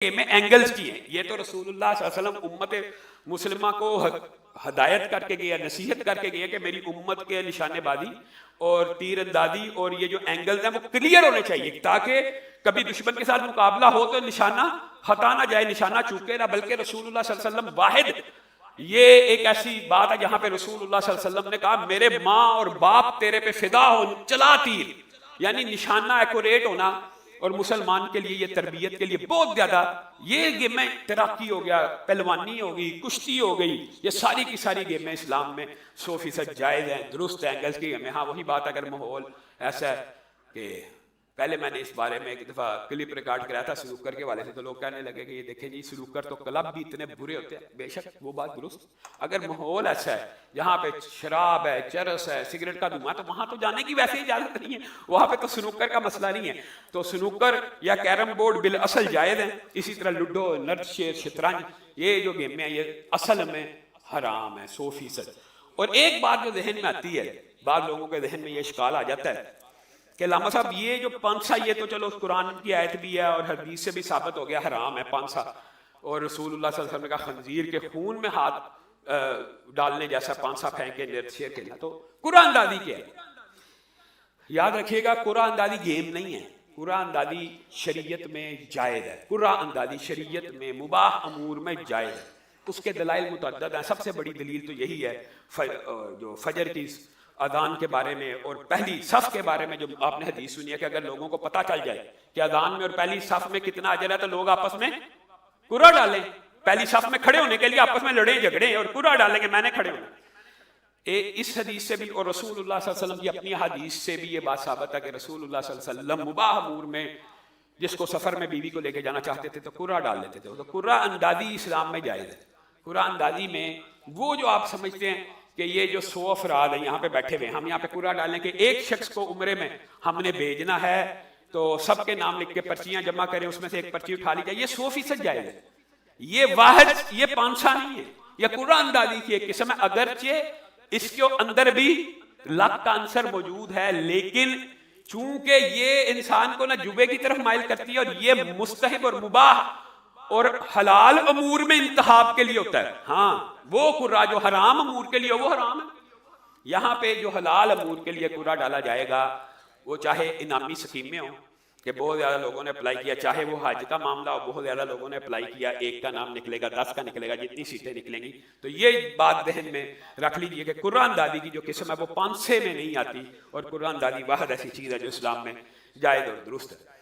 में एंगल्स की हैं। ये तो रसूलुल्लाह सल्लल्लाहु अलैहि वसल्लम उम्मत मुस्लिमा को हदायत करके गया, नसीहत करके गया कि मेरी उम्मत के निशानेबाजी और तीर अंदाजी और ये जो एंगल्स हैं वो क्लियर होने चाहिए, ताकि कभी दुश्मन के साथ मुकाबला हो तो निशाना हटा ना जाए, निशाना चूके ना। बल्कि रसूलुल्लाह सल्लल्लाहु अलैहि वसल्लम वाहिद, ये एक ऐसी बात है जहां पे रसूलुल्लाह सल्लल्लाहु अलैहि वसल्लम ने कहा मेरे माँ और बाप तेरे पे फिदा हो, चला तीर, यानी निशाना एक्यूरेट होना। और मुसलमान के लिए ये तरबियत के लिए बहुत ज्यादा, ये गेमें तैराकी हो गया, पहलवानी हो गई, कुश्ती हो गई, ये सारी की सारी गेमें इस्लाम में 100% जायज़ हैं, दुरुस्त एंगल्स की गेमें। हाँ वही बात, अगर माहौल ऐसा है कि पहले मैंने इस बारे में एक दफ़ा क्लिप रिकॉर्ड कराया था स्नूकर के वाले से, तो लोग कहने लगे कि ये देखें जी स्नूकर तो क्लब भी इतने बुरे होते हैं। बेशक वो बात दुरुस्त, अगर माहौल ऐसा है जहाँ पे शराब है, चरस है, सिगरेट का धुआं, तो वहाँ तो जाने की वैसे ही इजाज़त नहीं है, वहाँ पे तो स्नूकर का मसला नहीं है। तो स्नूकर या कैरम बोर्ड बिल असल जायज़ है। इसी तरह लूडो, नर्द शेर, शतरंज, ये जो गेमें हैं ये असल में हराम है 100%। और एक बात जो जहन में आती है, बाद लोगों के जहन में ये इश्काल आ जाता है कि लामा साहब ये जो पांसा, ये तो चलो कुरान की आयत भी है और हदीस से भी साबित हो गया हराम है पांसा, और रसूलुल्लाह सल्लल्लाहु अलैहि वसल्लम ने कहा खंजीर के खून में हाथ डालने जैसा पांसा फेंके नृत्य शेर खेलना, तो कुरान दादी क्या है? याद रखिएगा, कुरान दादी गेम नहीं है, कुरान दादी शरीयत में जायज़ है, कुरान दादी शरीयत में मुबाह अमूर में जायज़ है। उसके दलाइल मुतअद्दिद हैं, सबसे बड़ी दलील तो यही है जो फजर की अदान के बारे में और पहली सफ के बारे में जो आपने हदीस सुनी है कि अगर लोगों को पता चल जाए कि अदान में और पहली सफ में कितना अजर है तो लोग आपस में कुरा डालें, पहली सफ में खड़े होने के लिए आपस में लड़े झगड़े और कुरा डालेंगे मैंने खड़े होना। इस हदीस से भी और रसूलुल्लाह सल्लल्लाहु अलैहि वसल्लम की अपनी हदीस से भी ये बात साबित है कि रसूलुल्लाह सल्लल्लाहु अलैहि वसल्लम मुबाह अमूर में जिसको सफर में बीवी को लेके जाना चाहते थे तो कुरा डाल लेते थे। तो कुरा अंदाजी इस्लाम में जायज़ है। कुरा अंदाजी में वो जो आप समझते हैं कि ये जो 100 अफराद हैं यहाँ पे बैठे हुए, हम यहाँ पे कुरा डालने के एक शख्स को उम्रे में हमने भेजना है तो सबके नाम लिख के पर्चियां जमा करें, उसमें से एक पर्ची उठा ली जाए, ये 100% जायज़ है। ये वाहिद, ये पांसा नहीं है, ये कुरा अंदाजी की एक किस्म है। अगरचे इसके अंदर भी लक का आंसर मौजूद है, लेकिन चूंकि ये इंसान को ना जुबे की तरफ माइल करती है और ये मुस्तहिब और मुबाह और हलाल अमूर में इंतहाब के लिए होता है। हाँ वो कुरा जो हराम अमूर के लिए वो हराम है। यहाँ पे जो हलाल अमूर के लिए कुरा डाला जाएगा वो चाहे इनामी स्कीमें हो कि बहुत ज़्यादा लोगों ने अप्लाई किया, चाहे वो हज का मामला हो, बहुत ज़्यादा लोगों ने अप्लाई किया, एक का नाम निकलेगा, 10 का निकलेगा, जितनी सीटें निकलेंगी। तो ये बात जहन में रख लीजिए कि कुरान दादी की जो किस्म है वो पांसे में नहीं आती, और कुरान दादी वाहिद ऐसी चीज़ है जो इस्लाम में जायज़ और दुरुस्त है।